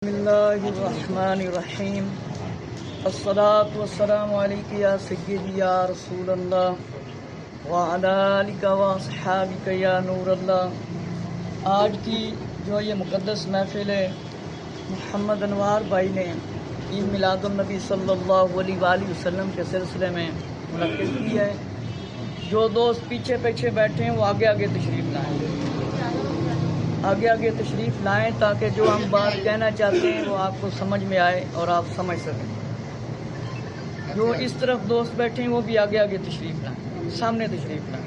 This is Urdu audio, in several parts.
بسم اللہ الرحمن الرحیم الصلاۃ والسلام علیک یا سیدی یا رسول اللہ وعلی آلک واصحابک یا نور اللہ۔ آج کی جو یہ مقدس محفل ہے، محمد انوار بھائی نے عید میلاد النبی صلی اللہ علیہ وآلہ وسلم کے سلسلے میں منعقد کی ہے۔ جو دوست پیچھے پیچھے بیٹھے ہیں وہ آگے آگے تشریف لائیں تاکہ جو ہم بات کہنا چاہتے ہیں وہ آپ کو سمجھ میں آئے اور آپ سمجھ سکیں۔ جو اس طرف دوست بیٹھے ہیں وہ بھی آگے آگے تشریف لائیں، سامنے تشریف لائیں۔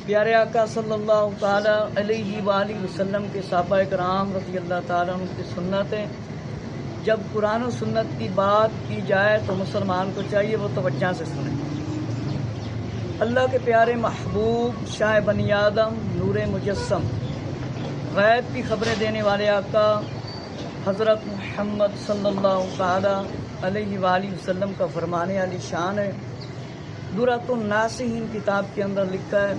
پیارے آقا صلی اللہ تعالیٰ علیہ وآلہ وسلم کے صحابہ کرام رضی اللہ تعالیٰ عنہ کی سنت ہے۔ جب قرآن و سنت کی بات کی جائے تو مسلمان کو چاہیے وہ توجہ سے سنیں۔ اللہ کے پیارے محبوب شاہ بنی آدم نور مجسم غیب کی خبریں دینے والے آقا حضرت محمد صلی اللہ تعالیٰ علیہ وآلہ وسلم کا فرمانے علی شان ہے۔ درۃ الناصحین کتاب کے اندر لکھا ہے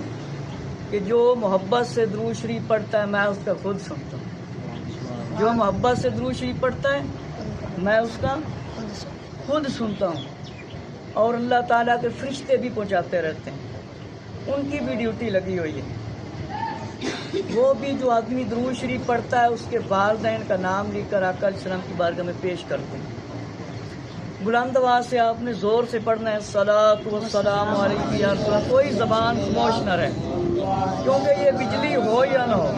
کہ جو محبت سے درود شریف پڑھتا ہے میں اس کا خود سنتا ہوں۔ جو محبت سے درود شریف پڑھتا ہے میں اس کا خود سنتا ہوں، اور اللہ تعالیٰ کے فرشتے بھی پہنچاتے رہتے ہیں، ان کی بھی ڈیوٹی لگی ہوئی ہے۔ وہ بھی جو آدمی درود شریف پڑھتا ہے اس کے والدین کا نام لکھ کر آقا علیہ السلام کی بارگاہ میں پیش کرتے ہیں۔ بلند آواز سے آپ نے زور سے پڑھنا ہے، الصلاۃ والسلام علیک یا رسول اللہ۔ کوئی زبان خاموش نہ رہے، کیونکہ یہ بجلی ہو یا نہ ہو،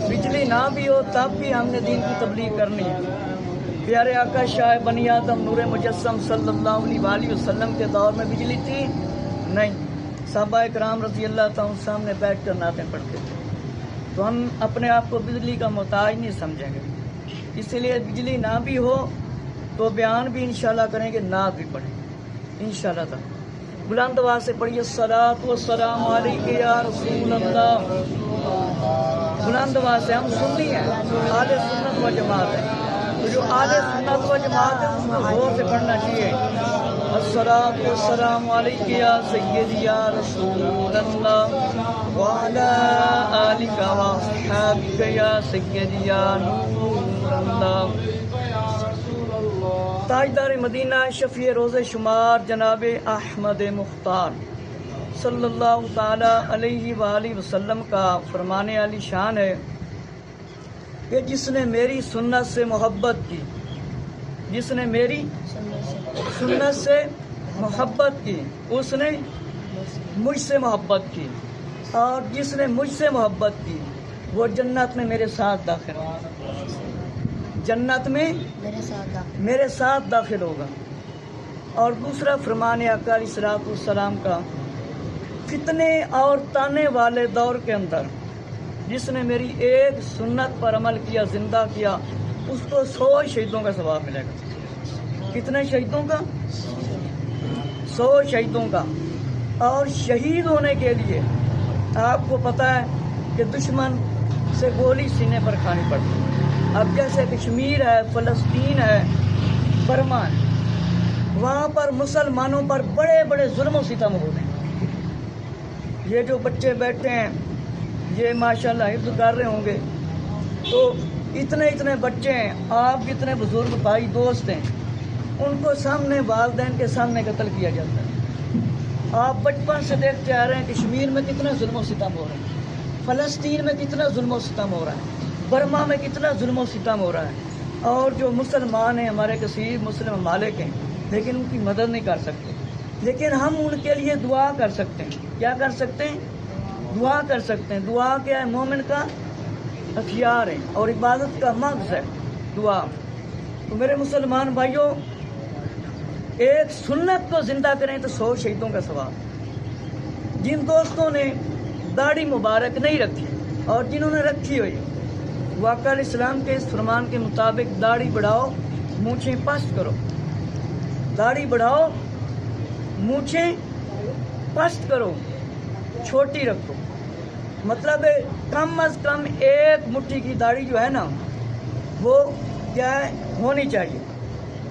بجلی نہ بھی ہو تب بھی ہم نے دین کی تبلیغ کرنی ہے۔ پیارے آقا شاہ بنی آدم نور مجسم صلی اللہ علیہ وآلہ وسلم کے دور میں بجلی تھی نہیں، صحابہ کرام رضی اللہ تعالیٰ سامنے بیٹھ کر نعتیں پڑھتے تھے، تو ہم اپنے آپ کو بجلی کا محتاج نہیں سمجھیں گے۔ اسی لیے بجلی نہ بھی ہو تو بیان بھی انشاءاللہ کریں گے، نعت بھی پڑھیں گے انشاءاللہ تعالیٰ۔ بلند آواز سے پڑھیے، الصلاۃ والسلام علیک یا رسول اللہ۔ بلند آواز سے، ہم سنی ہیں، اہل سنت و جماعت ہے، تو جو اہل سنت و جماعت ہے اس کو زور سے پڑھنا چاہیے۔ الصلاۃ والسلام علیک یا سیدی یا رسول اللہ وعلی آلک واصحابک یا سیدی یا نور اللہ۔ تاجدار مدینہ شفیع روز شمار جناب احمد مختار صلی اللہ تعالی علیہ وآلہ وسلم کا فرمانے علی شان ہے کہ جس نے میری سنت سے محبت کی، جس نے میری سنت سے محبت کی اس نے مجھ سے محبت کی، اور جس نے مجھ سے محبت کی وہ جنت میں میرے ساتھ داخل ہوگا، جنت میں میرے ساتھ داخل ہوگا۔ اور دوسرا فرمان آقا علیہ الصلوۃ والسلام کا، فتنے اور تانے والے دور کے اندر جس نے میری ایک سنت پر عمل کیا، زندہ کیا، اس کو 100 شہیدوں کا ثواب ملے گا۔ کتنے شہیدوں کا؟ 100 شہیدوں کا۔ اور شہید ہونے کے لیے آپ کو پتہ ہے کہ دشمن سے گولی سینے پر کھانی پڑتی ہے۔ اب جیسے کشمیر ہے، فلسطین ہے، برما ہے، وہاں پر مسلمانوں پر بڑے بڑے ظلم و ستم ہو رہے ہیں۔ یہ جو بچے بیٹھے ہیں یہ ماشاءاللہ حفظ کر رہے ہوں گے، تو اتنے بچے ہیں، آپ جتنے بزرگ بھائی دوست ہیں، ان کو سامنے والدین کے سامنے قتل کیا جاتا ہے۔ آپ بچپن سے دیکھتے آ رہے ہیں کشمیر میں کتنا ظلم و ستم ہو رہا ہے، فلسطین میں کتنا ظلم و ستم ہو رہا ہے، برما میں کتنا ظلم و ستم ہو رہا ہے، اور جو مسلمان ہیں ہمارے کثیر مسلم ممالک ہیں لیکن ان کی مدد نہیں کر سکتے، لیکن ہم ان کے لیے دعا کر سکتے ہیں۔ کیا کر سکتے ہیں؟ دعا کر سکتے ہیں۔ دعا کیا ہے؟ مومن کا ہتھیار ہے اور عبادت کا مغز ہے دعا۔ تو میرے مسلمان بھائیوں، ایک سنت کو زندہ کریں تو 100 شہیدوں کا ثواب۔ جن دوستوں نے داڑھی مبارک نہیں رکھی اور جنہوں نے رکھی ہوئی، وہ آقا علیہ السلام کے اس فرمان کے مطابق داڑھی بڑھاؤ، مونچھیں پست کرو، داڑھی بڑھاؤ، مونچھیں پست کرو، چھوٹی رکھو۔ مطلب کم از کم ایک مٹھی کی داڑھی جو ہے نا وہ کیا ہے ہونی چاہیے،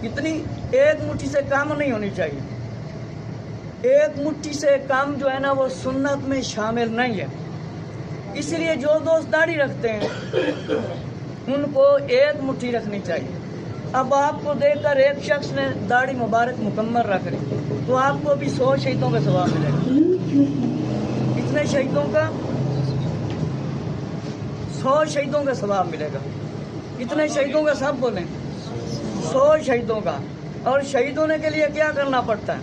کتنی؟ ایک مٹھی سے کم نہیں ہونی چاہیے۔ ایک مٹھی سے کم جو ہے نا وہ سنت میں شامل نہیں ہے۔ اسی لیے جو دوست داڑھی رکھتے ہیں ان کو ایک مٹھی رکھنی چاہیے. اب آپ کو دیکھ کر ایک شخص نے داڑھی مبارک مکمل رکھ لی تو آپ کو بھی 100 شہیدوں کا ثواب ملے گا. کتنے شہیدوں کا؟ 100 شہیدوں کا ثواب ملے گا. کتنے شہیدوں کا؟ سب بولیں. 100 شہیدوں کا. اور شہید ہونے کے لیے کیا کرنا پڑتا ہے؟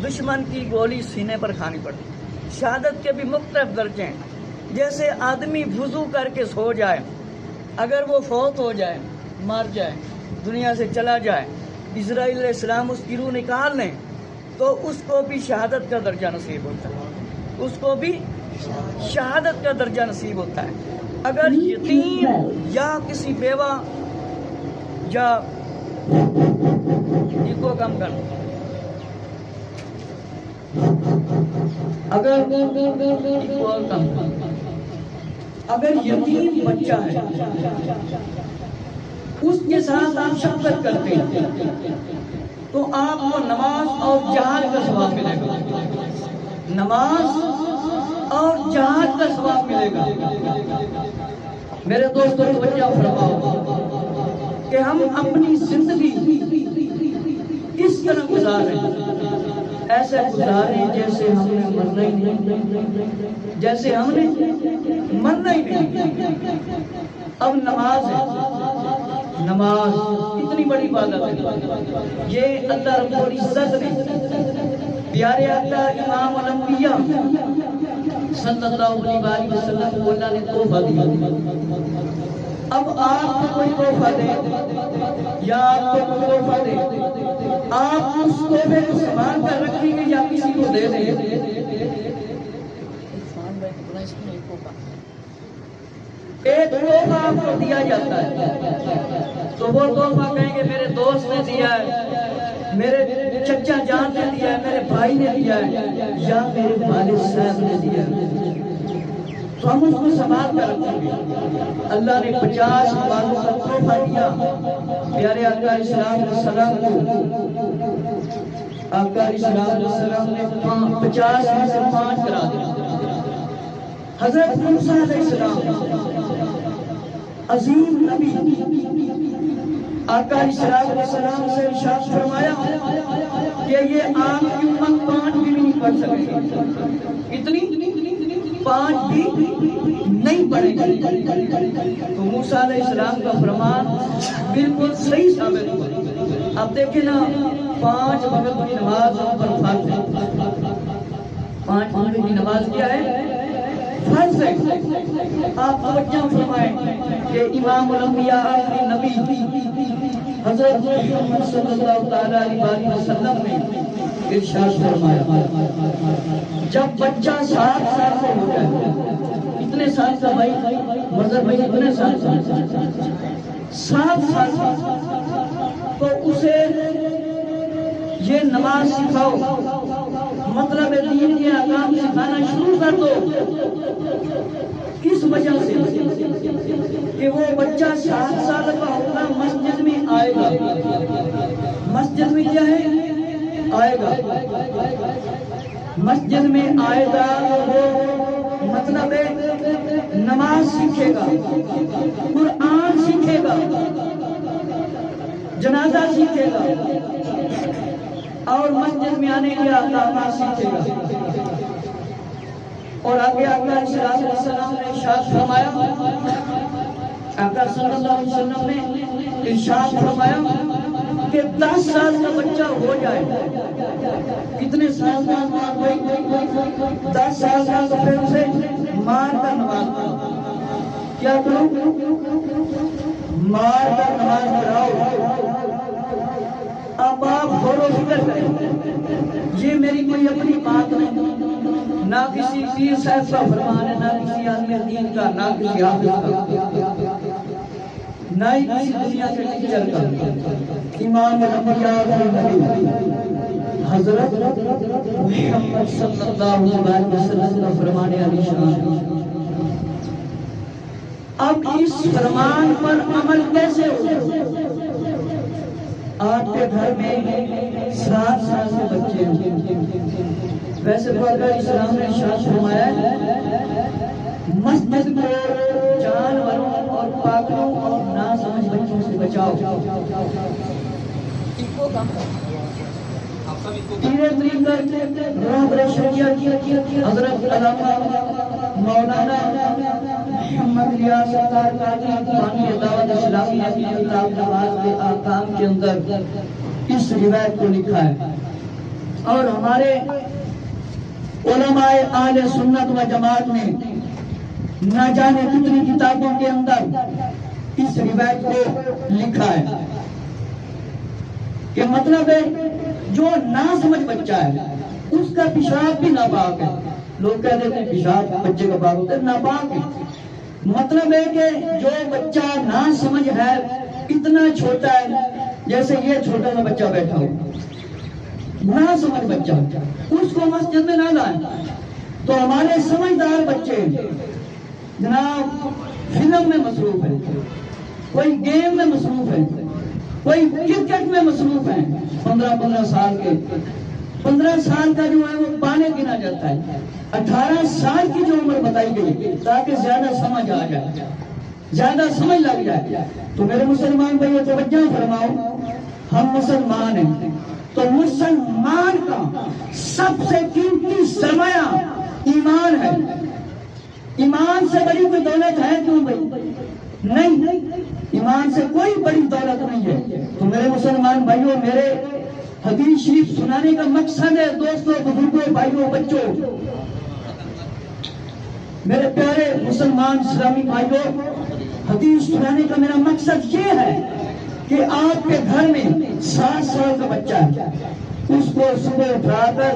دشمن کی گولی سینے پر کھانی پڑتی ہے. شہادت کے بھی مختلف درجے ہیں. جیسے آدمی وضو کر کے سو جائے، اگر وہ فوت ہو جائے، مر جائے، دنیا سے چلا جائے، اسرائیل علیہ السلام اس کی روح نکال لیں تو اس کو بھی شہادت کا درجہ نصیب ہوتا ہے. اس کو بھی شہادت کا درجہ نصیب ہوتا ہے. اگر یتیم یا کسی بیوہ یا کو کم کرنا، اگر یتیم بچہ ہے اس کے ساتھ آپ شفقت کرتے ہیں تو آپ کو نماز اور جہاد کا ثواب ملے گا. نماز اور جہاد کا ثواب ملے گا. میرے دوستوں توجہ فرماؤ کہ ہم اپنی زندگی اس طرح گزاریں، ایسے گزاریں جیسے ہم نے مرنا ہی نہیں، جیسے ہم نے مرنا ہی نہیں. اب نماز ہے، نماز اتنی بڑی عبادت ہے. یہ اللہ رب العزت نے پیارے آقا امام الانبیاء صلی اللہ علیہ وسلم کو اللہ نے تحفہ دیا. اب آپ کو کوئی تحفہ دے یا آپ کو کوئی تحفہ دے، آپ اس تحفے کو سنبھال کر رکھیں گے یا کسی کو دے دیں؟ ایک تحفہ آپ کو دیا جاتا ہے تو وہ تحفہ کہیں گے میرے دوست نے دیا ہے، میرے چچا جان نے دیا ہے، میرے بھائی نے دیا ہے یا میرے والد صاحب نے دیا ہے، تو ہم اس کو سنبھال کر رکھیں گے. اللہ نے 50 والوں کا تحفہ دیا پیارے آقا اسلام علیہ السلام کو. آقا اسلام علیہ السلام نے 50 میں سے 5 کرا دیا. حضرت موسیٰ علیہ السلام عظیم نبی، آقا اسلام علیہ السلام سے ارشاد فرمایا کہ یہ آپ کی امت 5 بھی نہیں پڑھ سکے. اتنی 5 بھی نہیں پڑھے گی. تو موسیٰ علیہ السلام کا فرمان بالکل صحیح ثابت ہوا. اب دیکھیں نا، 5 وقت کی نماز پر فرض ہے. 5 وقت کی نماز کیا ہے؟ فرض ہے. آپ توجہ فرمائیں کہ امام الانبیاء آخری نبی حضرت محمد صلی اللہ علیہ وسلم نے ارشاد فرمایا جب بچہ 7 سال سے ہو جائے، اتنے سال کا بھائی مذہب بھائی اتنے سال 7 سال تو اسے یہ نماز سکھاؤ، مطلب دین کے احکام سکھانا شروع کر دو. کس وجہ سے؟ کہ وہ بچہ 7 سال کا ہوگا، مسجد میں آئے گا. مسجد میں کیا ہے؟ آئے گا. مسجد میں آئے گا وہ مطلب نماز سیکھے گا، قرآن سیکھے گا، جنازہ سیکھے گا اور مسجد میں آنے کے احکامات سیکھے گا. اور آگے آقا صلی اللہ علیہ وسلم نے ارشاد فرمایا، آقا صلی اللہ علیہ وسلم نے ارشاد فرمایا کہ 10 سال کا بچہ ہو جائے. کتنے سال کا؟ 10 سال کا. تو پھر اسے مار کر نماز پڑھاؤ. کیا کرو؟ مار کر نماز پڑھاؤ. اب آپ غور و فکر کریں، یہ میری کوئی اپنی بات نہیں، نہ کسی پیر صاحب کا فرمان ہے، نہ کسی عالم دین کا، نہ کسی حافظ کا، نہ ہی کسی دنیا کے ٹیچر کا. امام الانبیاء حضرت محمد صلی اللہ علیہ وسلم کا فرمان علی شان. اب اس فرمان پر عمل کیسے ہو؟ آپ کے گھر میں 7 سال کے بچے ہیں. ویسے تو اگر اسلام نے ارشاد فرمایا ہے مسجد کو جانوروں اور پاکوں اور بچوں سے بچاؤ. تیرے طریقے رہبر شریعت حضرت علامہ مولانا محمد ریاض سرکار قادری دعوت اسلامی کی کتاب نماز کے احکام کے اندر اس روایت کو لکھا ہے. اور ہمارے علماء اہل سنت و جماعت نے نہ جانے کتنی کتابوں کے اندر اس روایت کو لکھا ہے کہ مطلب ہے جو نہ سمجھ بچہ ہے اس کا پیشاب بھی ناپاک ہے. لوگ کہتے ہیں پیشاب بچے کا پاک ہوتا ہے، ناپاک ہے. مطلب ہے کہ جو بچہ نہ سمجھ ہے اتنا چھوٹا ہے، جیسے یہ چھوٹا سا بچہ بیٹھا ہو، نہ سمجھ بچہ، اس کو مسجد میں نہ لائیں. تو ہمارے سمجھدار بچے جناب فلم میں مصروف ہے، کوئی گیم میں مصروف ہے، کوئی کرکٹ میں مصروف ہے. 15 سال کے، 15 سال کا جو ہے وہ پانے گنا جاتا ہے. 18 سال کی جو عمر بتائی گئی تاکہ زیادہ سمجھ آ جائے، زیادہ سمجھ لگ جائے. تو میرے مسلمان بھائیوں توجہ فرماؤ، ہم مسلمان ہیں تو مسلمان کا سب سے قیمتی سرمایہ ایمان ہے. ایمان سے بڑی کوئی دولت ہے کیوں بھائی؟ نہیں، ایمان سے کوئی بڑی دولت نہیں ہے. تو میرے مسلمان بھائیوں، میرے حدیث شریف سنانے کا مقصد ہے دوستوں، بزرگوں، بھائیوں، بچوں، میرے پیارے مسلمان اسلامی بھائیوں، حدیث سنانے کا میرا مقصد یہ ہے کہ آپ کے گھر میں 7 سال کا بچہ ہے، اس کو صبح اٹھا کر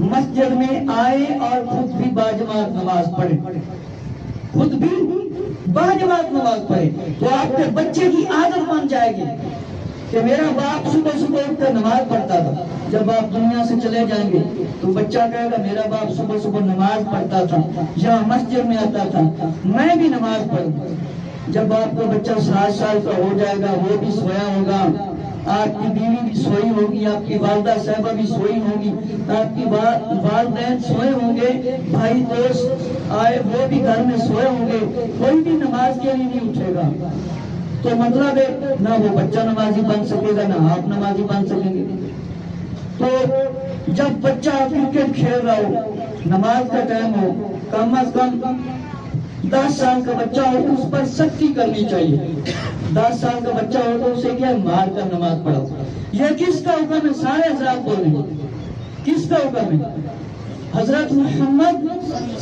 مسجد میں آئے اور خود بھی باجماعت نماز پڑھے، خود بھی باجماعت نماز پڑھے. تو آپ کے بچے کی عادت بن جائے گی کہ میرا باپ صبح اٹھ کر نماز پڑھتا تھا. جب آپ دنیا سے چلے جائیں گے تو بچہ کہے گا میرا باپ صبح نماز پڑھتا تھا، یہاں مسجد میں آتا تھا، میں بھی نماز پڑھوں. جب آپ کا بچہ 7 سال کا ہو جائے گا، وہ بھی سویا ہوگا، آپ کی بیوی بھی سوئی ہوگی، آپ کی والدہ صاحبہ بھی سوئی ہوگی، آپ کی والدین سوئے ہوں گے، بھائی دوست آئے وہ بھی گھر میں سوئے ہوں گے، کوئی بھی نماز کے لیے نہیں اٹھے گا. تو مطلب ہے نہ وہ بچہ نمازی بن سکے گا، نہ آپ نمازی بن سکیں گے. تو جب بچہ کرکٹ کھیل رہا ہو، نماز کا ٹائم ہو، کم از کم 10 سال کا بچہ ہو تو اس پر سختی کرنی چاہیے. 10 سال کا بچہ ہو تو اسے کیا مار کر نماز پڑھو. یہ کس کا حکم ہے؟ سارے حضرات بول رہے ہیں کس کا حکم ہے؟ حضرت محمد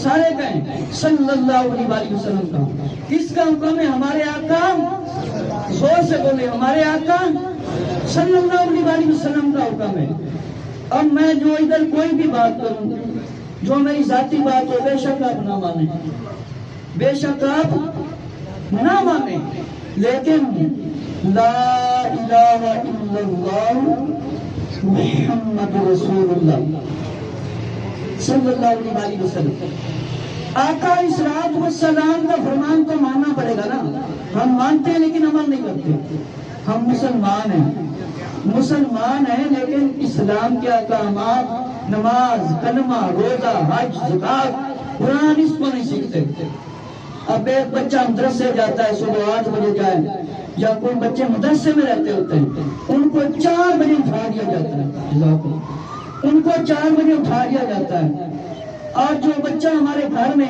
سارے کہیں صلی اللہ علیہ وسلم کا. کس کا حکم ہے؟ ہمارے آقا، زور سے بولے، ہمارے آقا صلی اللہ علیہ وسلم کا حکم ہے. اب میں جو ادھر کوئی بھی بات کروں، جو میری ذاتی بات ہو، بے شک آپ نہ مانیں، بے شک آپ نہ مانیں، لیکن لا الہ الا اللہ محمد رسول اللہ صلی اللہ علیہ وسلم. آقا اسلام والسلام کا فرمان تو ماننا پڑے گا نا. ہم مانتے ہیں لیکن عمل نہیں کرتے. ہم مسلمان ہیں، مسلمان ہیں لیکن اسلام کے احکامات، نماز، کلمہ، روزہ، حج، زکات، قرآن اس کو نہیں سیکھتے. اب ایک بچہ مدرسے جاتا ہے، صبح 8 بجے جائے، یا کوئی بچے مدرسے میں رہتے ہوتے ہیں، ان کو 4 بجے اٹھا دیا جاتا ہے، ان کو 4 بجے اٹھا دیا جاتا ہے. اور جو بچہ ہمارے گھر میں،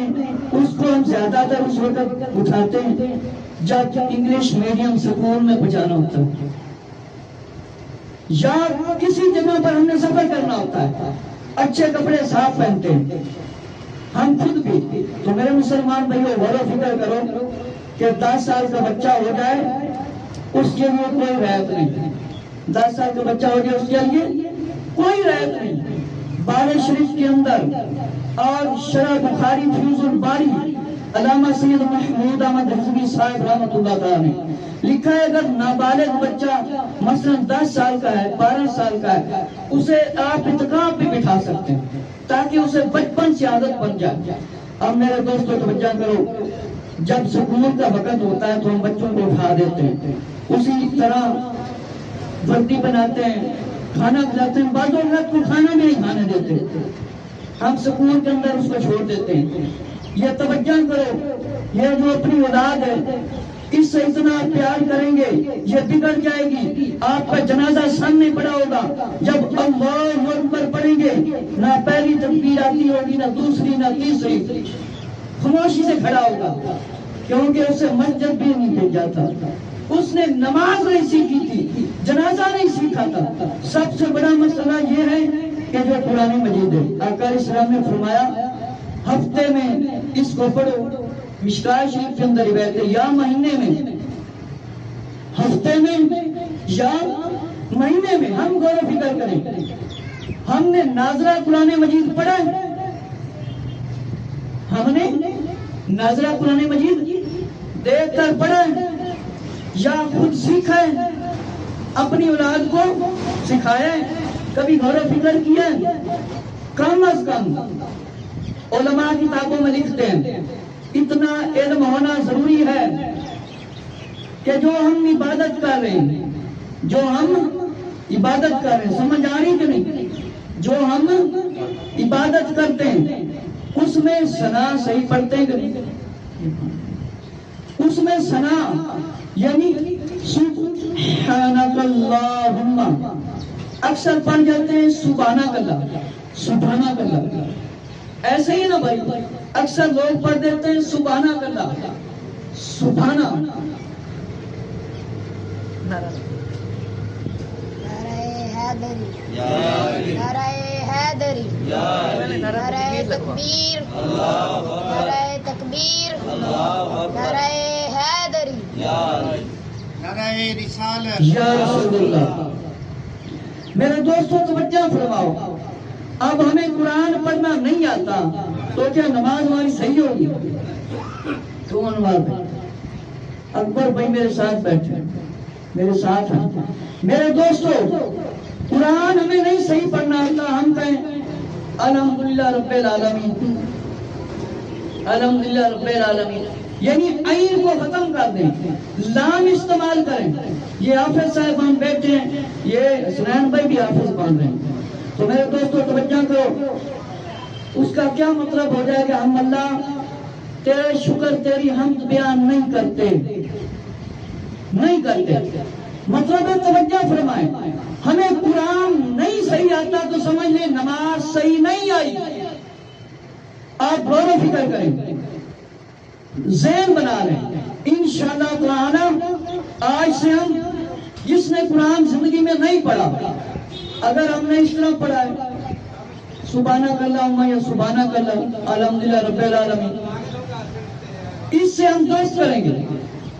اس کو ہم زیادہ تر اس وقت اٹھاتے ہیں جب انگلش میڈیم سکول میں پہنچانا ہوتا ہے یا کسی جگہ پر ہم نے سفر کرنا ہوتا ہے. اچھے کپڑے صاف پہنتے ہیں ہم خود بھی. تو میرے مسلمان بھائیو غور و فکر کرو کہ 10 سال کا بچہ ہو جائے اس کے لیے کوئی رعایت نہیں. 10 سال کا بچہ ہو جائے اس کے لیے کوئی رعایت نہیں. بخاری شریف کے اندر اور شرح بخاری فیوز الباری علامہ سید محمود احمد حزبی صاحب رحمۃ اللہ تعالیٰ نے لکھا ہے اگر نابالغ بچہ مثلا 10 سال کا ہے، 12 سال کا ہے، اسے آپ اعتکاف بھی بٹھا سکتے ہیں تاکہ اسے بچپن سے عادت بن جائے. اب میرے دوستوں توجہ کرو، جب سکول کا وقت ہوتا ہے تو ہم بچوں کو اٹھا دیتے ہیں، اسی طرح وردی بناتے ہیں، کھانا کھلاتے ہیں، بعض اوقات کو کھانا بھی نہیں کھانے دیتے، ہم سکول کے اندر اس کو چھوڑ دیتے ہیں. یہ توجہ کرو، یہ جو اپنی اولاد ہے اس سے اتنا پیار کریں گے یہ بگڑ جائے گی. آپ کا جنازہ سامنے پڑا ہوگا, جب اللہ اکبر پڑھیں گے نہ پہلی تکبیر آتی ہوگی نہ دوسری نہ تیسری, خاموشی سے کھڑا ہوگا, کیونکہ اسے مسجد بھی نہیں بھیجا تھا, اس نے نماز نہیں سیکھی تھی, جنازہ نہیں سیکھا تھا. سب سے بڑا مسئلہ یہ ہے کہ جو قرآن مجید ہے, آقا علیہ السلام نے فرمایا ہفتے میں اس کو پڑھو. مشکاہ شریف کے اندر روایت ہے یا مہینے میں, ہفتے میں یا مہینے میں. ہم غور و فکر کریں, ہم نے ناظرہ قرآن مجید پڑھا, ہم نے ناظرہ قرآن مجید دیکھ کر پڑھا یا خود سیکھا ہے, اپنی اولاد کو سکھایا ہے, کبھی غور و فکر کیا ہے؟ کم از کم علماء کتابوں میں لکھتے ہیں اتنا علم ہونا ضروری ہے کہ جو ہم عبادت کر رہے ہیں, جو ہم عبادت کر رہے ہیں, سمجھ آ رہی کہ نہیں, جو ہم عبادت کرتے ہیں اس میں ثنا صحیح پڑھتے ہیں کہ نہیں, اس میں ثنا یعنی سبحانک اللہم اکثر پڑھ جاتے ہیں سبحانک اللہ, سبحانک اللہ. ایسے ہی نا بھائی, اکثر لوگ پڑھ دیتے ہیں سبحانک اللہ, سبحانہ. نعرہ حیدری, نعرہ تکبیر, نعرہ تکبیر, نعرہ حیدری, نعرہ رسالت. یا رسول اللہ. میرے دوستوں توجہ فرماؤ, اب ہمیں قرآن پڑھنا نہیں آتا تو کیا نماز ہماری صحیح ہوگی؟ کون بات ہے؟ اکبر بھائی میرے ساتھ بیٹھے, میرے ساتھ ہیں. میرے دوستوں قرآن ہمیں نہیں صحیح پڑھنا آتا, ہم کہیں الحمدللہ رب العالمین, الحمدللہ رب العالمین, یعنی عین کو ختم کر دیں, لام استعمال کریں. یہ حافظ صاحب ہم بیٹھے ہیں, یہ حسنین بھائی بھی حافظ بن رہے ہیں. تو میرے دوستوں توجہ کرو, اس کا کیا مطلب ہو جائے گا؟ ہم اللہ تیرے شکر تیری حمد بیان نہیں کرتے, نہیں کرتے. مطلب ہے توجہ فرمائیں, ہمیں قرآن نہیں صحیح آتا تو سمجھ لیں نماز صحیح نہیں آئی. آپ غور و فکر کریں, ذہن بنا لیں, انشاءاللہ تعالی آج سے ہم جس نے قرآن زندگی میں نہیں پڑھا, اگر ہم نے اس طرح پڑھا ہے سبحانک اللہم یا سبحانک اللہ الحمدللہ رب العالمین, اس سے ہم درست کریں گے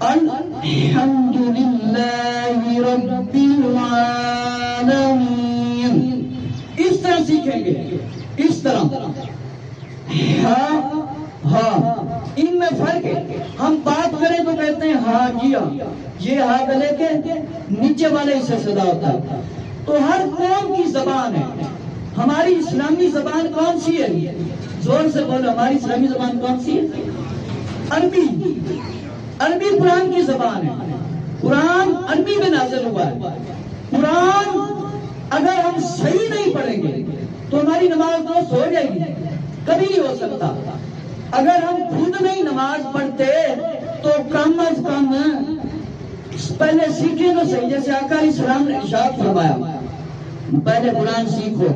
الحمدللہ رب العالمین, اس طرح سیکھیں گے, اس طرح. ہاں ان میں فرق ہے. ہم بات کریں تو کہتے ہیں ہاں جی ہاں, یہ ہاں گلے کے نیچے والے سے صدا ہوتا ہے. تو ہر قوم کی زبان ہے. ہماری اسلامی زبان کون سی ہے؟ زور سے بولو, ہماری اسلامی زبان کون سی ہے؟ عربی. عربی قرآن کی زبان ہے, قرآن عربی میں نازل ہوا ہے. قرآن اگر ہم صحیح نہیں پڑھیں گے تو ہماری نماز درست ہو جائے گی؟ کبھی نہیں ہو سکتا. اگر ہم خود نہیں نماز پڑھتے تو کم از کم پہلے سیکھیں تو صحیح. جیسے آقا علیہ السلام نے ارشاد فرمایا پہلے قرآن سیکھو.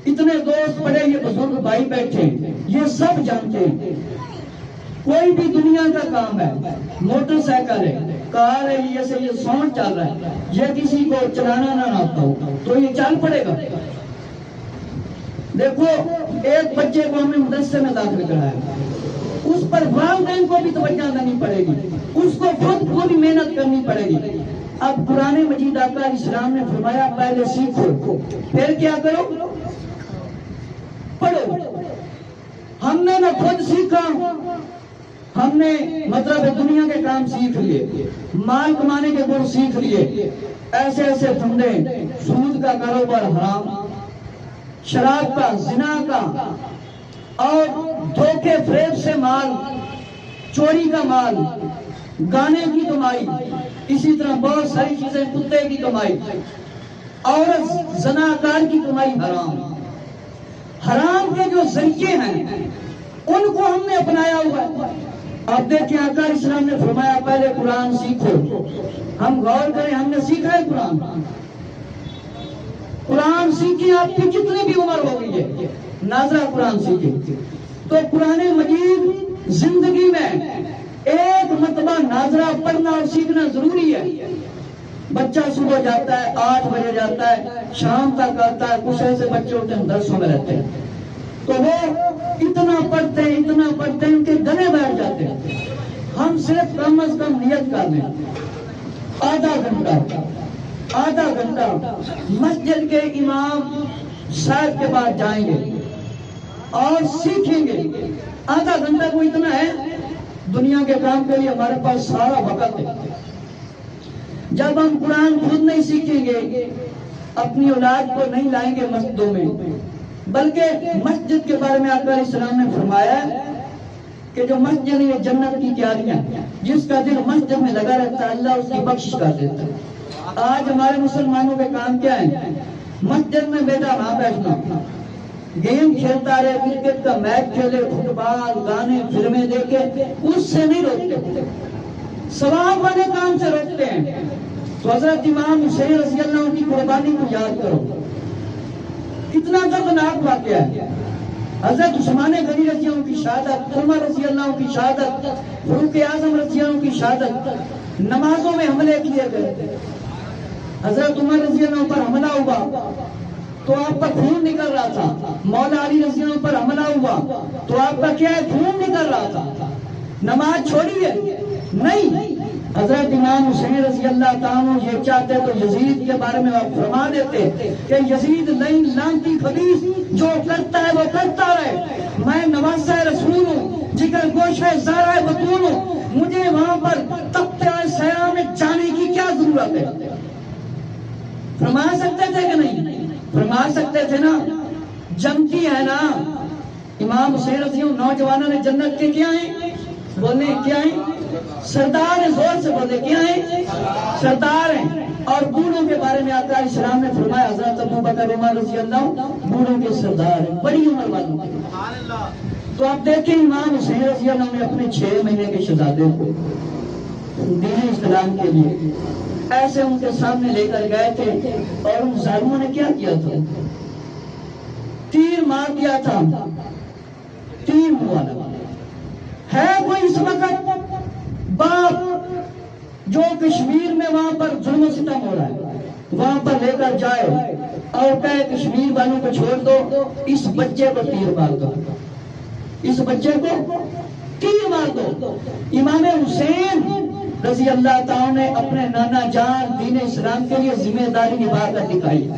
اتنے دوست پڑے, یہ بزرگ بھائی بیٹھے, یہ سب جانتے ہیں کوئی بھی دنیا کا کام ہے, موٹر سائیکل ہے, کار ہے, جیسے یہ ساؤنڈ چل رہا ہے, یہ کسی کو چلانا نہ آتا ہو تو یہ چل پڑے گا. دیکھو ایک بچے کو ہم نے مدرسے میں داخل کرایا, اس پر والدین کو بھی توجہ دینی پڑے گی, اس کو خود کو بھی محنت کرنی پڑے گی. اب قرآن مجید آقا علیہ السلام نے فرمایا پہلے سیکھو, پھر کیا کرو؟ پڑھو. ہم نے نہ خود سیکھا, ہم نے مطلب دنیا کے کام سیکھ لیے, مال کمانے کے گن سیکھ لیے, ایسے ایسے دھندے, سود کا کاروبار حرام, شراب کا, زنا کا, اور دھوکے فریب سے مال, چوری کا مال, گانے کی کمائی, اسی طرح بہت ساری چیزیں, کتے کی کمائی, عورت زناکار کی کمائی حرام. حرام کے جو ذریعے ہیں ان کو ہم نے اپنایا ہوا ہے. آپ دیکھیں آقا اسلام نے فرمایا پہلے قرآن سیکھو. ہم غور کریں, ہم نے سیکھا ہے قرآن. قرآن سیکھیں, آپ کی کتنی بھی عمر ہو گئی ہے, ناظرہ قرآن سیکھیں. تو قرآن مجید زندگی میں ایک مرتبہ ناظرہ پڑھنا اور سیکھنا ضروری ہے. بچہ صبح جاتا ہے, 8 بجے جاتا ہے, شام تک آتا ہے. کچھ ایسے بچے ہوتے ہیں درسوں میں رہتے ہیں, تو وہ اتنا پڑھتے ہیں ان کے گلے بیٹھ جاتے ہیں. ہم صرف کم از کم نیت کر لیں, آدھا گھنٹہ مسجد کے امام صاحب کے پاس جائیں گے اور سیکھیں گے. آدھا گھنٹہ کو اتنا ہے, دنیا کے کام کے لیے ہمارے پاس سارا وقت ہے. جب ہم قرآن خود نہیں سیکھیں گے, اپنی اولاد کو نہیں لائیں گے مسجدوں میں, بلکہ مسجد کے بارے میں آقا علیہ السلام نے فرمایا کہ جو مسجد ہے یہ جنت کی کیاریاں, جس کا دل مسجد میں لگا رہتا ہے اللہ اس کی بخشش کر دیتا ہے. آج ہمارے مسلمانوں کے کام کیا ہے؟ مسجد میں بیٹا وہاں بیٹھنا, گیم کھیلتا رہے, کرکٹ کا میچ کھیلے, فٹ بال, گانے, فلمیں دیکھے, اس سے نہیں روکتے, ثواب والے کام سے روکتے ہیں. تو حضرت امام حسین رضی اللہ عنہ کی قربانی کو یاد کرو, کتنا دردناک واقعہ ہے. حضرت عثمان غنی رضی اللہ عنہ کی شہادت, عمر رضی اللہ عنہ کی شہادت, فاروق اعظم رضی اللہ عنہ کی شہادت, نمازوں میں حملے کیے گئے. حضرت عمر رضی اللہ عنہ پر حملہ ہوا تو آپ کا خون نکل رہا تھا. مولا علی رضی اللہ عنہ پر حملہ ہوا تو آپ کا کیا ہے, خون نکل رہا تھا. نماز چھوڑی ہے نہیں. حضرت امام حسین رضی اللہ تعالیٰ یہ چاہتے تو یزید کے بارے میں آپ فرما دیتے کہ یزید لعین لعنتی خبیث, جو کرتا ہے وہ کرتا رہے, میں نواسہ رسول ہوں, جگر گوشہ زارہ بطول ہوں, مجھے وہاں پر تپتے سیاہ میں جانے کی کیا ضرورت ہے. فرما سکتے تھے کہ نہیں؟ فرما سکتے تھے نا. جنتی ہے نا امام حسین رضی اللہ عنہ. نوجوانوں نے جنت کے کیا ہیں, بولے کیا ہیں, سردار ہیں, زور سے بولے کیا ہیں, سردار ہیں. اور بوڑھوں کے بارے میں آقا علیہ السلام نے فرمایا حضرت ابو بکر عمر رضی اللہ بوڑھوں کے سردار ہیں, بڑی عمر والوں کے. تو آپ دیکھیں امام حسین رضی اللہ نے اپنے 6 مہینے کے شہزادے کو دین اسلام کے لیے ایسے ان کے سامنے لے کر گئے تھے, اور ان ظالموں نے کیا کیا تھا, تیر مار دیا تھا. تیر والا ہے کوئی اس وقت باپ جو کشمیر میں وہاں پر ظلم و ستم ہو رہا ہے, وہاں پر لے کر جائے اور کہے کشمیر والوں کو چھوڑ دو, اس بچے کو تیر مار دو, اس بچے کو تیر مار دو. امام حسین رضی اللہ تعالیٰ نے اپنے نانا جان دین اسلام کے لیے ذمہ داری نبھا کر دکھائی,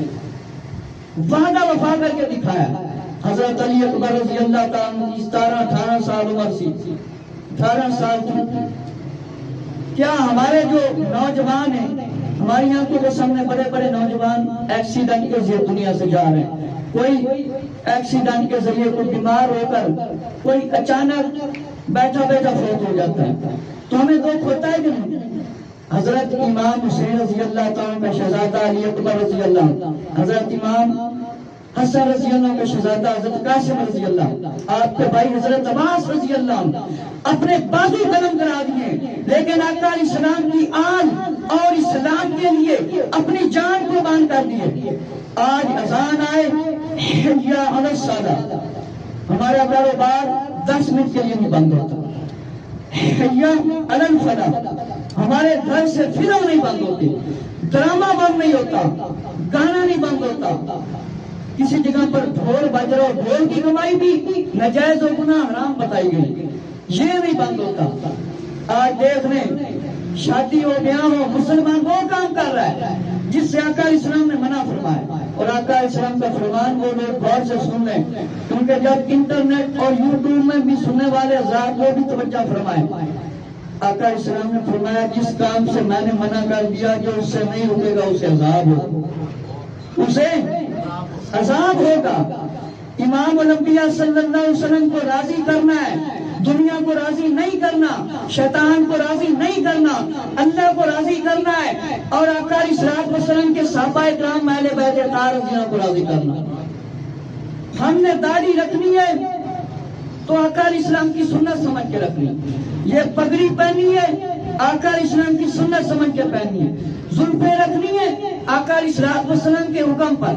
وعدہ وفا کر کے دکھایا. حضرت علی اکبر رضی اللہ تعالیٰ 17-18 سال عمر سی, 18 سال کی. کیا ہمارے جو نوجوان ہیں, ہماری آنکھوں کے سامنے بڑے بڑے نوجوان ایکسیڈنٹ کے ذریعے دنیا سے جا رہے ہیں. کوئی ایکسیڈنٹ کے ذریعے کوئی بیمار ہو کر, کوئی اچانک بیٹھا بیٹھا فوت ہو جاتا ہے, تو ہمیں دکھ ہوتا ہے کہ نہیں؟ حضرت امام حسین رضی اللہ تعالیٰ کا شہزادہ علی اکبر رضی اللہ, حضرت امام حسن رضی اللہ کا شہزادہ حضرت قاسم رضی اللہ, آپ کے بھائی حضرت عباس رضی اللہ اپنے بازو قلم کرا دیے, لیکن آقا علیہ السلام کی آن اور اسلام کے لیے اپنی جان قربان کر دیے. آج اذان آئے حیا علی الصلاۃ, ہمارا کاروبار 10 منٹ کے لیے نہیں بند ہوتا. حیا علی الفلاح, ہمارے گھر سے فلم نہیں بند ہوتی, ڈرامہ بند نہیں ہوتا, گانا نہیں بند ہوتا. کسی جگہ پر ڈھول بج رہا, ڈھول کی کمائی بھی ناجائز و گناہ حرام بتائی گئی, یہ نہیں بند ہوتا. آج دیکھ لیں شادی ہو بیاہ ہو, مسلمان وہ کام کر رہا ہے جس سے آقا علیہ السلام نے منع فرمایا. اور آقا علیہ السلام کا فرمان وہ لوگ غور سے سن لیں, کیونکہ جب انٹرنیٹ اور یوٹیوب میں بھی سننے والے حضرات کو بھی توجہ فرمائیں. آقا علیہ السلام نے فرمایا جس کام سے میں نے منع کر دیا, جو اس سے نہیں رکے گا اسے عذاب ہوگا, اسے عذاب ہوگا. امام الانبیاء صلی اللہ علیہ وسلم کو راضی کرنا ہے, دنیا کو راضی نہیں کرنا, شیطان کو راضی نہیں کرنا, اللہ کو راضی کرنا ہے, اور آقا علیہ الصلوۃ والسلام کے صحابہ کرام اہل بیت اطہار رضی اللہ کو راضی کرنا. ہم نے داڑھی رکھنی ہے تو آقا علیہ السلام کی سنت سمجھ کے رکھنی. یہ پگڑی پہنی ہے آقا علیہ السلام کی سنت سمجھ کے پہننی ہے. زلفیں رکھنی ہے آقا علیہ السلام کے حکم پر.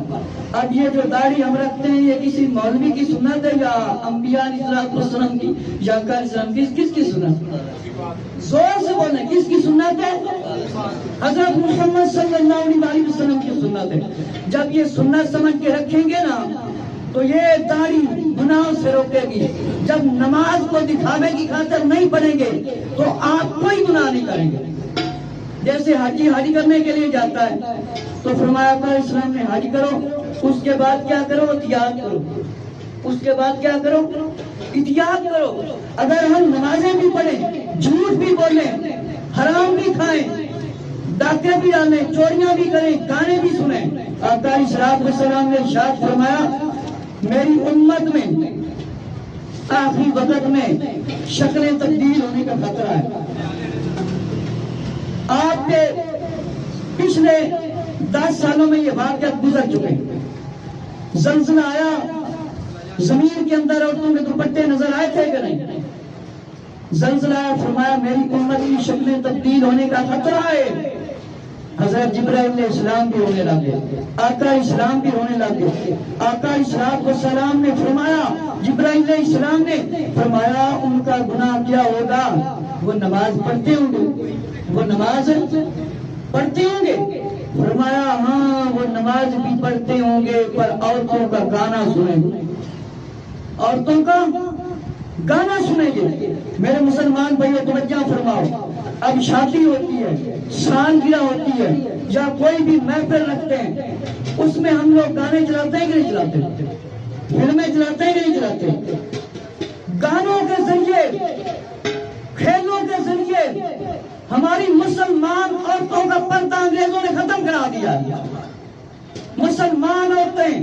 اب یہ جو داڑھی ہم رکھتے ہیں یہ کسی مولوی کی سنت ہے یا انبیاء علیہ السلام کی یا آقا علیہ السلام کی؟ کس کی سنت؟ زور سے بولیں کس کی سنت ہے؟ حضرت محمد صلی اللہ علیہ وسلم کی سنت ہے. جب یہ سنت سمجھ کے رکھیں گے نا تو یہ داڑھی گناہوں سے روکے گی. جب نماز کو دکھاوے کی خاطر نہیں پڑھیں گے تو آپ کوئی گناہ نہیں کریں گے. جیسے حاجی کرنے کے لیے جاتا ہے تو فرمایا کہ اسلام نے حاجی کرو، اس کے بعد کیا کرو؟ احتیاط کرو. اس کے بعد کیا کرو؟ احتیاط کرو. اگر ہم نمازیں بھی پڑھیں، جھوٹ بھی بولیں، حرام بھی کھائیں، ڈاکے بھی ڈالیں، چوریاں بھی کریں، گانے بھی سنیں، آقا علیہ السلام نے ارشاد فرمایا میری امت میں آخری وقت میں شکلیں تبدیل ہونے کا خطرہ ہے. آپ کے پچھلے 10 سالوں میں یہ واقعات گزر چکے. زلزلہ آیا، زمین کے اندر عورتوں کے دوپٹے نظر آئے تھے کہ نہیں؟ زلزلہ آیا، فرمایا میری امت کی شکلیں تبدیل ہونے کا خطرہ ہے. حضرت جبرائیل علیہ السلام بھی رونے لگے، آقا علیہ السلام بھی رونے لگے. آقا علیہ السلام نے فرمایا، جبرائیل علیہ السلام نے فرمایا ان کا گناہ کیا ہوگا؟ وہ نماز پڑھتے ہوں گے، وہ نماز پڑھتے ہوں گے. فرمایا ہاں وہ نماز بھی پڑھتے ہوں گے پر عورتوں کا گانا سنیں گے، عورتوں کا گانا سنیں گے. میرے مسلمان بھائیو توجہ فرماؤ. اب شادی ہوتی ہے، سالگرہ ہوتی ہے یا کوئی بھی محفل رکھتے ہیں، اس میں ہم لوگ گانے چلاتے ہیں کہ نہیں چلاتے؟ فلمیں چلاتے ہیں کہ نہیں چلاتے؟ گانوں کے ذریعے، کھیلوں کے ذریعے ہماری مسلمان عورتوں کا پردہ انگریزوں نے ختم کرا دیا. مسلمان عورتیں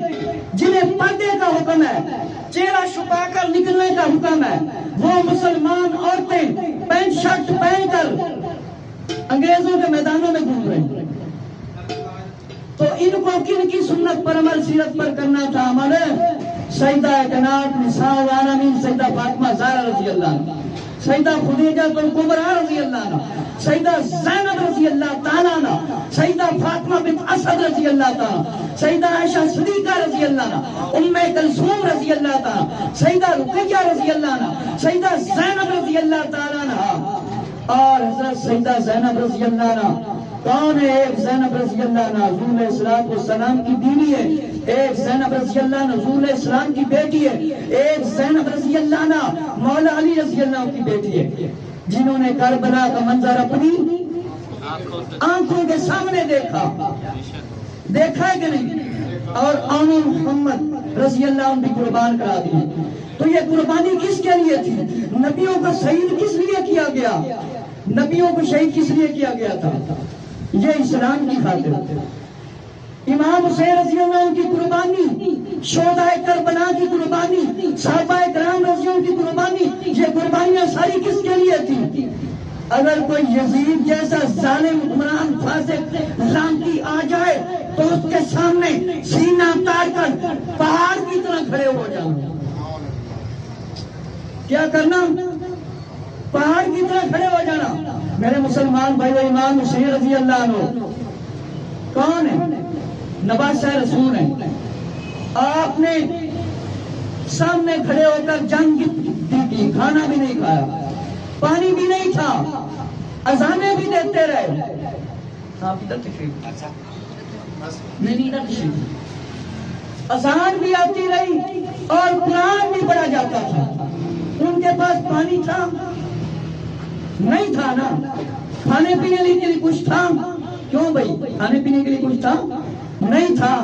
جنہیں پردے کا حکم ہے، چہرہ چھپا کر نکلنے کا حکم ہے، وہ مسلمان عورتیں پینٹ شرٹ پہن کر انگریزوں کے میدانوں میں گھوم رہے ہیں. تو ان کو کن کی سنت پر عمل، سیرت پر کرنا تھا عمل؟ سیدہ کائنات نساء العالمین سیدہ فاطمہ زہرا رضی اللہ عنہ، سیدہ خدیجہ کبریٰ رضی اللہ عنہ، سیدہ زینب رضی اللہ تعالیٰ عنہ، سیدہ فاطمہ بنت اسد رضی اللہ تعالیٰ، سیدہ عائشہ صدیقہ رضی اللہ عنہ، ام کلثوم رضی اللہ تعالیٰ، سیدہ رقیہ رضی اللہ عنہ، سیدہ زینب رضی اللہ تعالیٰ عنہ. اور حضرت سیدہ زینب رضی اللہ عنہ کون ہے؟ ایک زینب رضی اللہ عنہ حضور علیہ السلام کی بیوی ہے، ایک زینب رضی اللہ عنہ حضور علیہ السلام کی بیٹی ہے، ایک زینب رضی اللہ عنہ مولا علی رضی اللہ عنہ کی بیٹی ہے، جنہوں نے کربلا کا منظر اپنی آنکھوں کے سامنے دیکھا ہے کہ نہیں؟ اور آن محمد رضی اللہ عنہ بھی قربان کرا دی. تو یہ قربانی کس کے لیے تھی؟ نبیوں کا شہید کس لیے کیا گیا؟ نبیوں کو شہید کس لیے کیا گیا تھا؟ یہ اسلام کی خاطر. امام حسین رضی اللہ عنہ کی قربانی، شہداء کربلا کی قربانی، صحابہ کرام رضی اللہ عنہ کی قربانی، یہ قربانیاں ساری کس کے لیے تھی؟ اگر کوئی یزید جیسا ظالم حکمران فاسق لعنتی آ جائے تو اس کے سامنے سینہ تار کر پہاڑ کی طرح کھڑے ہو جانا. کیا کرنا؟ پہاڑ کی طرح کھڑے ہو جانا. میرے مسلمان بھائیو، امام حسین رضی اللہ عنہ کون ہے؟ نواسہ رسول ہیں. آپ نے سامنے کھڑے ہو کر جنگ کی، کھانا بھی نہیں کھایا، پانی بھی نہیں تھا، اذانیں بھی دیتے رہے. اذان بھی آتی رہی اور قرآن بھی پڑھا جاتا تھا. ان کے پاس پانی تھا؟ نہیں تھا نا. کھانے پینے کے لیے کچھ تھا؟ کیوں بھائی کھانے پینے کے لیے کچھ تھا؟ نہیں تھا.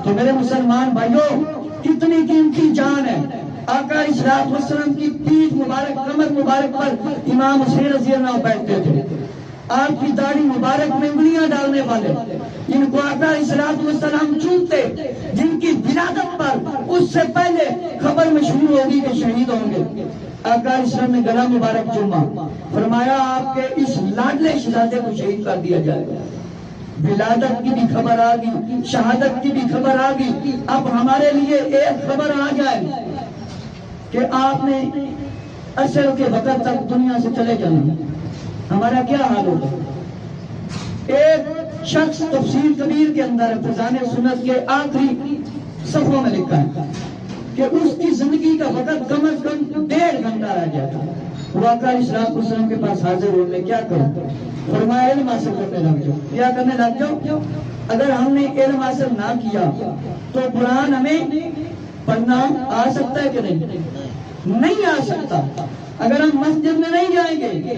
تو میرے مسلمان بھائیوں، کتنی قیمتی جان ہے. آقا علیہ السلام کی پیٹھ مبارک، کمر مبارک پر امام حسین رضی اللہ عنہ بیٹھتے تھے. آپ کی داڑھی مبارک میں انگلیاں ڈالنے والے، جن کو آقا علیہ السلام چومتے، جن کی ولادت پر اس سے پہلے خبر میں شروع ہوگی کہ شہید ہوں گے. آقا علیہ السلام نے گلا مبارک چوما، فرمایا آپ کے اس لاڈلے شہزادے کو شہید کر دیا جائے گا. ولادت کی بھی خبر آ گئی، شہادت کی بھی خبر آ گئی. اب ہمارے لیے ایک خبر آ جائے کہ آپ نے عصر کے وقت تک دنیا سے چلے جانا، ہمارا کیا حال ہوگا؟ ایک شخص تفسیر کبیر کے اندر فیضان سنت کے آخری صفحوں میں لکھا ہے کہ اس کی زندگی کا وقت کم از کم 1.5 گھنٹہ رہ گیا تھا۔ وہ آقا علیہ الصلوۃ والسلام کے پاس حاضر ہو، میں کیا کروں؟ فرمایا علم حاصل کرنے لگ جاؤ۔ کیا کرنے لگ جاؤ؟ اگر ہم نے علم حاصل نہ کیا تو قرآن ہمیں پڑھنا آ سکتا ہے کہ نہیں آ سکتا۔ اگر ہم مسجد میں نہیں جائیں گے،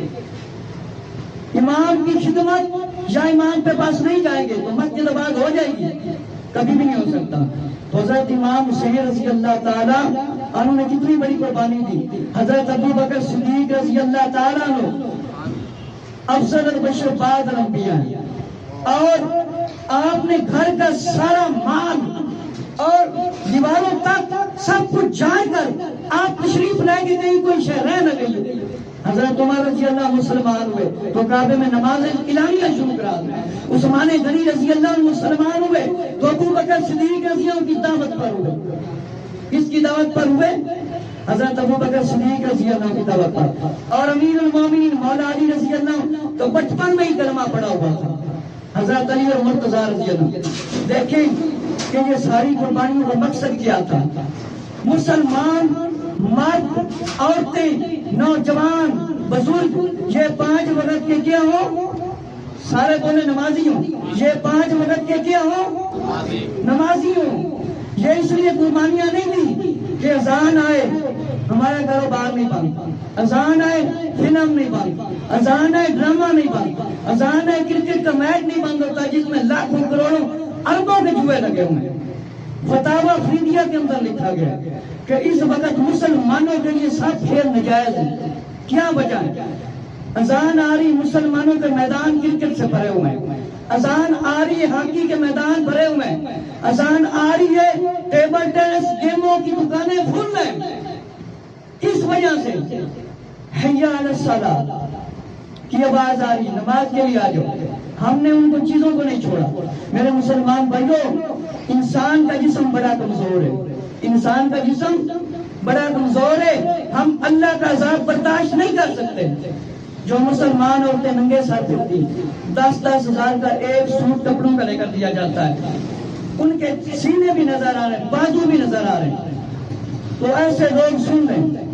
امام کی خدمت یا امام کے پاس نہیں جائیں گے تو مسجد آباد ہو جائے گی؟ کبھی بھی نہیں ہو سکتا۔ تو حضرت امام حسین رضی اللہ تعالیٰ عنہ نے کتنی بڑی قربانی دی۔ حضرت ابو بکر صدیق رضی اللہ تعالیٰ عنہ افضل البشر بعد الانبیاء، اور آپ نے گھر کا سارا مال اور دیواروں تک سب کچھ جائے کر آپ تشریف لائے کہ کہیں کوئی شے رہ نہ گئی۔ حضرت عمر رضی اللہ مسلمان ہوئے تو کعبے میں نماز الہیہ شروع کرا دی۔ عثمان غنی رضی اللہ مسلمان ہوئے تو ابو بکر صدیق رضی اللہ کی دعوت پر ہوئے۔ کس کی دعوت پر ہوئے؟ حضرت ابو بکر صدیق رضی اللہ کی دعوت پر۔ اور امیر المومنین مولا علی رضی اللہ تو بچپن میں ہی کلمہ پڑھا ہوا تھا۔ حضرت علی اور مرتضیٰ رضی اللہ، دیکھیں کہ یہ ساری قربانیوں کا مقصد کیا تھا۔ مسلمان مرد، عورتیں، نوجوان، بزرگ، یہ 5 وقت کے کیا ہو؟ سارے بولے نمازی ہوں۔ یہ 5 وقت کے کیا ہو؟ نمازی ہوں۔ یہ اس لیے قربانیاں نہیں دی کہ اذان آئے ہمارا کاروبار نہیں بند، اذان آئے فلم نہیں بند، اذان آئے ڈرامہ نہیں بند، اذان آئے کرکٹ کا میچ نہیں بند ہوتا جس میں لاکھوں کروڑوں اربوں کے جوئے لگے ہوئے ہیں۔ فتاوی افریدیہ کے اندر لکھا گیا کہ اس وقت مسلمانوں کے لیے سب کھیل نجائز ہے۔ کیا وجہ ہے؟ اذان آ رہی مسلمانوں کے میدان کرکٹ سے بھرے ہوئے ہیں، اذان آ رہی ہے ہاکی کے میدان بھرے ہوئے ہیں، اذان آ رہی ہے ٹیبل ٹینس گیموں کی دکانیں فل ہیں۔ کس وجہ سے؟ حی علی الصلاۃ کی آواز آ رہی، نماز کے لیے آ جاؤ۔ ہم نے ان کو چیزوں کو نہیں چھوڑا۔ میرے مسلمان بھائیوں، انسان کا جسم بڑا کمزور ہے، انسان کا جسم بڑا کمزور ہے، ہم اللہ کا عذاب برداشت نہیں کر سکتے۔ جو مسلمان عورتیں ننگے سر پھرتی، 10-10 ہزار کا ایک سوٹ کپڑوں کا لے کر دیا جاتا ہے، ان کے سینے بھی نظر آ رہے ہیں، بازو بھی نظر آ رہے ہیں، تو ایسے لوگ سن لیں۔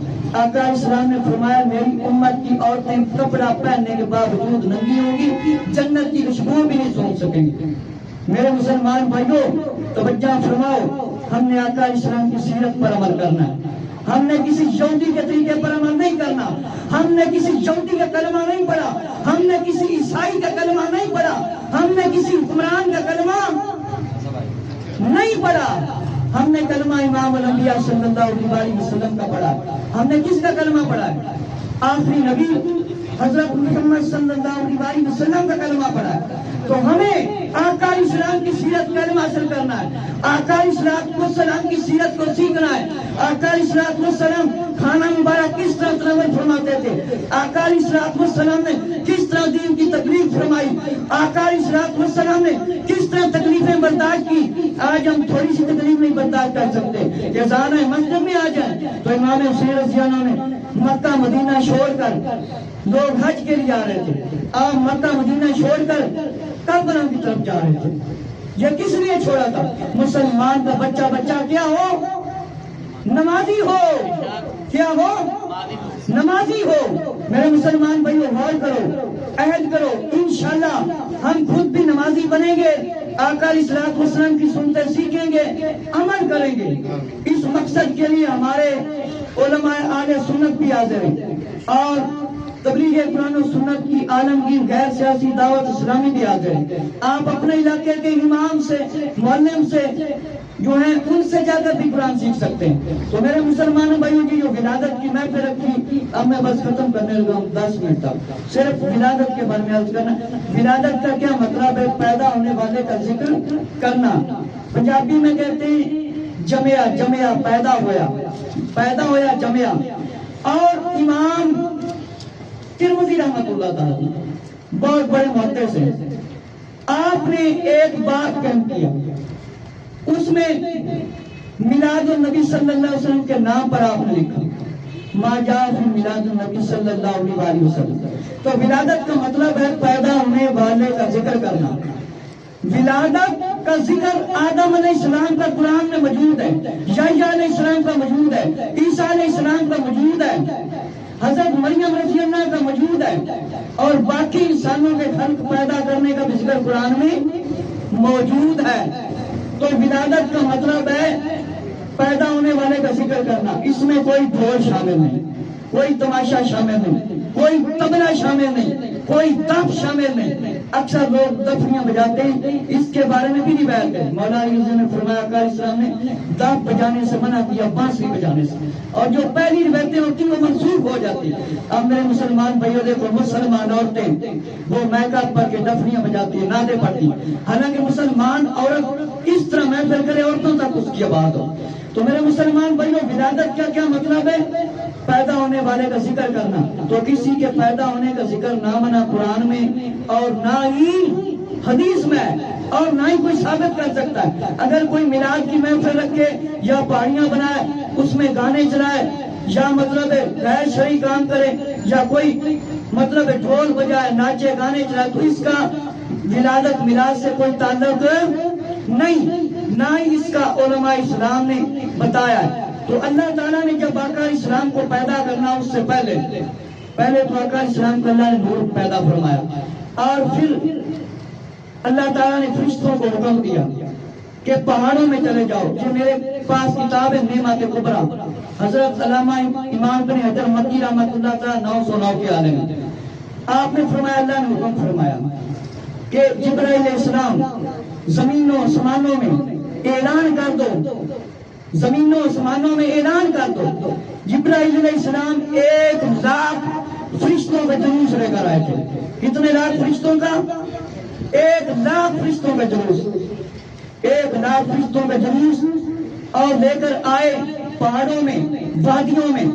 آقا اسلام نے فرمایا میری امت کی عورتیں کپڑا پہننے کے باوجود ننگی ہوں گی، جنت کی خوشبو بھی نہیں سونگھ سکیں گی۔ میرے مسلمان بھائیوں توجہ فرماؤ، ہم نے آقا اسلام کی سیرت پر عمل کرنا ہے۔ ہم نے کسی یہودی کے طریقے پر عمل نہیں کرنا، ہم نے کسی یہودی کا کلمہ نہیں پڑھا، ہم نے کسی عیسائی کا کلمہ نہیں پڑھا، ہم نے کسی حکمران کا کلمہ نہیں پڑھا، ہم نے کلمہ امام الانبیاء صلی اللہ علیہ وسلم کا پڑھا۔ ہم نے کس کا کلمہ پڑھا ہے؟ آخری نبی حضرت محمد صلی اللہ علیہ وسلم کا کلمہ پڑھا ہے۔ تو ہمیں آقا اسلام کی سیرت کا علم حاصل کرنا ہے، آقا اسلام کی سیرت کو سیکھنا ہے۔ آقا اسلام کھانا مبارک کس طرح تناول فرماتے تھے، آقا اسلام نے کس طرح دین کی تکلیف فرمائی، آقا اسلام نے کس طرح تکلیفیں برداشت کی۔ آج ہم تھوڑی سی تکلیف نہیں برداشت کر سکتے کہ اذان ہے مسجد میں آ جائیں تو امام حسین رضی اللہ نے مکہ مدینہ چھوڑ کر، لوگ حج کے لیے آ رہے تھے، آپ مکہ مدینہ چھوڑ کر کربلا کی طرف جا رہے تھے۔ یہ کس لیے چھوڑا تھا؟ مسلمان کا بچہ کیا ہو؟ نمازی ہو۔ کیا ہو؟ نمازی ہو۔ میرے مسلمان بھائیو غور کرو، عہد کرو، انشاءاللہ ہم خود بھی نمازی بنیں گے، آقا علیہ السلام کی سنتیں سیکھیں گے، عمل کریں گے۔ اس مقصد کے لیے ہمارے علماء اہل سنت بھی حاضر ہیں اور تبلیغ قرآن و سنت کی عالمگیر غیر سیاسی دعوت اسلامی بھی حاضر ہیں۔ آپ اپنے علاقے کے امام سے، معلم سے جو ہیں ان سے جا کر بھی قرآن سیکھ سکتے ہیں۔ تو میرے مسلمانوں بھائیوں کی جو ولادت کی محفل رکھی، اب میں بس ختم کرنے لگا ہوں 10 منٹ تک، صرف ولادت کے بارے میں عرض کرنا۔ ولادت کا کیا مطلب ہے؟ پیدا ہونے والے کا ذکر کرنا۔ پنجابی میں کہتے ہیں جمیا، پیدا ہویا جمیا۔ اور امام ترمذی رحمت اللہ تعالی بہت بڑے محدث ہیں، آپ نے ایک بات قائم کیا، اس میں میلاد النبی صلی اللہ علیہ وسلم کے نام پر آپ نے لکھا ما جاء فی میلاد النبی صلی اللہ علیہ وسلم. تو ولادت کا مطلب ہے پیدا ہونے والے کا ذکر کرنا. ولادت کا ذکر آدم علیہ السلام کا قرآن میں موجود ہے, یحییٰ علیہ السلام کا موجود ہے, عیسیٰ علیہ السلام کا موجود ہے, حضرت مریم رضی اللہ کا موجود ہے, اور باقی انسانوں کے خلق پیدا کرنے کا بھی ذکر قرآن میں موجود ہے. تو ولادت کا مطلب ہے پیدا ہونے والے کا ذکر کرنا. اس میں کوئی ڈھول شامل نہیں, کوئی تماشا شامل نہیں, کوئی طبلہ شامل نہیں, کوئی تپ شامل نہیں. اکثر لوگ دفنیاں بجاتے ہیں, اس کے بارے میں بھی روایت ہے. مولا علی نے فرمایا کہ اسلام نے دف بجانے سے منع کیا, بانسری بجانے سے, اور جو پہلی روایتیں ہوتی ہیں وہ منسوخ ہو جاتی ہیں. اب میرے مسلمان بھائیوں دیکھو, مسلمان عورتیں وہ میکاپ پر کے دفنیاں بجاتی ہیں, نعتیں پڑھتی ہیں, حالانکہ مسلمان عورت اس طرح محفل کرے عورتوں تک اس کی آواز ہو. تو میرے مسلمان بھائیوں, ولادت کا کیا مطلب ہے؟ پیدا ہونے والے کا ذکر کرنا. تو کسی کے پیدا ہونے کا ذکر نہ منا قرآن میں اور نہ ہی حدیث میں, اور نہ ہی کوئی ثابت کر سکتا ہے. اگر کوئی میلاد کی محفل رکھے یا پہاڑیاں بنائے, اس میں گانے چلائے, یا مطلب ہے غیر شرعی کام کرے, یا کوئی مطلب ہے ڈھول بجائے, ناچے, گانے چلائے, تو اس کا ولادت میلاد سے کوئی تعلق نہیں, نہ ہی اس کا علماء اسلام نے بتایا ہے. تو اللہ تعالیٰ نے جب آقا اسلام کو پیدا کرنا, اس سے پہلے تو آقا اسلام کو اللہ نے نور پیدا فرمایا, اور پھر اللہ تعالیٰ نے فرشتوں کو حکم دیا کہ پہاڑوں میں چلے جاؤ. یہ میرے پاس کتاب ہے نعمت کبریٰ, حضرت علامہ امام بن حجر مکی رحمۃ اللہ تعالیٰ 909 کے عالم میں. آپ نے فرمایا, اللہ نے حکم فرمایا کہ جبرائیل علیہ السلام زمینوں آسمانوں میں اعلان کر دو, زمینوں آسمانوں میں اعلان کر دو. جبرائیل علیہ السلام 1,00,000 فرشتوں کا جلوس لے کر آئے تھے. کتنے لاکھ فرشتوں کا؟ 1,00,000 فرشتوں کا جلوس, 1,00,000 فرشتوں کا جلوس, اور لے کر آئے پہاڑوں میں, وادیوں میں,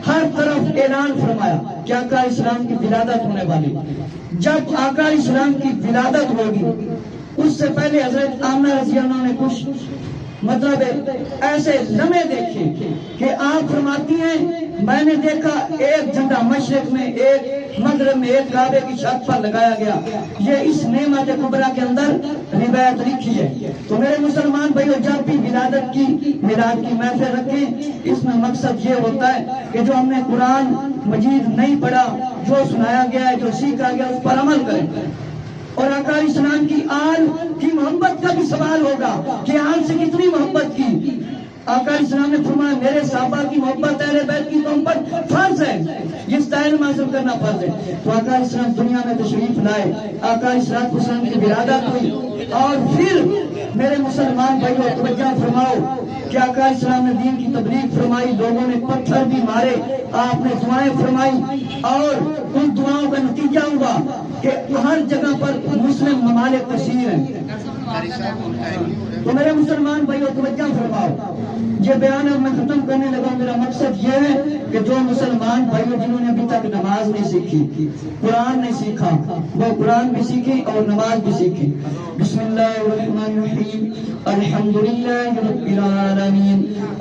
ہر طرف اعلان فرمایا کہ آقا اسلام کی ولادت ہونے والی. جب آقا اسلام کی ولادت ہوگی, اس سے پہلے حضرت آمنہ رضی اللہ عنہ نے کچھ مطلب ایسے لمحے دیکھے کہ آپ فرماتی ہیں میں نے دیکھا ایک جھنڈا مشرق میں, ایک مغرب میں, ایک کعبے کی چھت پر لگایا گیا. یہ اس نعمت کبریٰ کے اندر روایت لکھی ہے. تو میرے مسلمان بھائیو, جب بھی ولادت کی میلاد کی محفل رکھیں, اس میں مقصد یہ ہوتا ہے کہ جو ہم نے قرآن مجید نہیں پڑھا, جو سنایا گیا ہے, جو سیکھا گیا, اس پر عمل کریں. اور آقا اسلام کی آل کی محبت کا بھی سوال ہوگا کہ آل سے کتنی محبت کی. آقا اسلام نے فرمایا میرے صحابہ کی محبت اہل بیت کی تم پر فرض ہے, جس کا علم حاصل کرنا فرض ہے. تو آقا اسلام دنیا میں تشریف لائے, آقا اسلام کی ولادت ہوئی, اور پھر میرے مسلمان بھائیوں توجہ فرماؤ کہ آقا اسلام نے دین کی تبلیغ فرمائی, لوگوں نے پتھر بھی مارے, آپ نے دعائیں فرمائی, اور ان دعاؤں کا نتیجہ ہوا کہ ہر جگہ پر مسلم ممالک کثیر ہیں. تو میرے مسلمان بھائیوں توجہ فرماؤ, یہ بیان اب میں ختم کرنے لگا. میرا مقصد یہ ہے کہ جو مسلمان بھائیوں جنہوں نے ابھی تک نماز نہیں سیکھی, قرآن نہیں سیکھا, وہ قرآن بھی سیکھیں اور نماز بھی سیکھیں. بسم اللہ الرحمن الرحیم, الحمدللہ رب العالمین,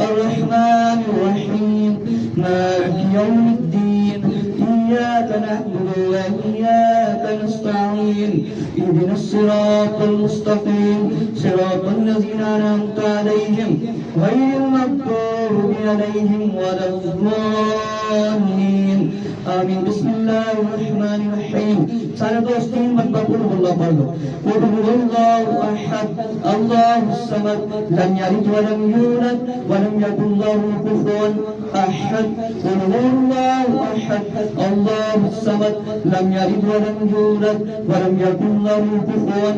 الرحمن الرحیم, مالک یوم الدین, إياك نعبد وإياك نستعين, اهدنا الصراط المستقيم, صراط الذين أنعمت عليهم غير المغضوب عليهم ولا الضالين, آمین. بسم اللہ الرحمن الرحیم. سارے دوست 3 مرتبہ قل هو اللہ پڑھ لو. قل هو اللہ احد اللہ الصمد لم یلد ولم یولد ولم یکن له کفوا احد. قل هو اللہ احد اللہ الصمد لم یلد ولم یولد ولم یکن له کفوا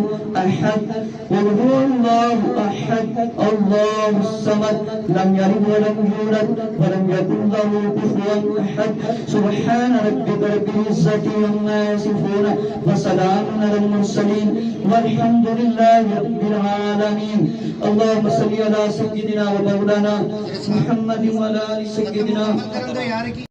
احد. قل هو اللہ احد اللہ الصمد لم یلد ولم یولد ولم یکن له کفوا احد. سبحان ربك رب العزة عما يصفون وسلام على المرسلين والحمد لله رب العالمين. اللهم صل على سيدنا ومولانا محمد وعلى آل سيدنا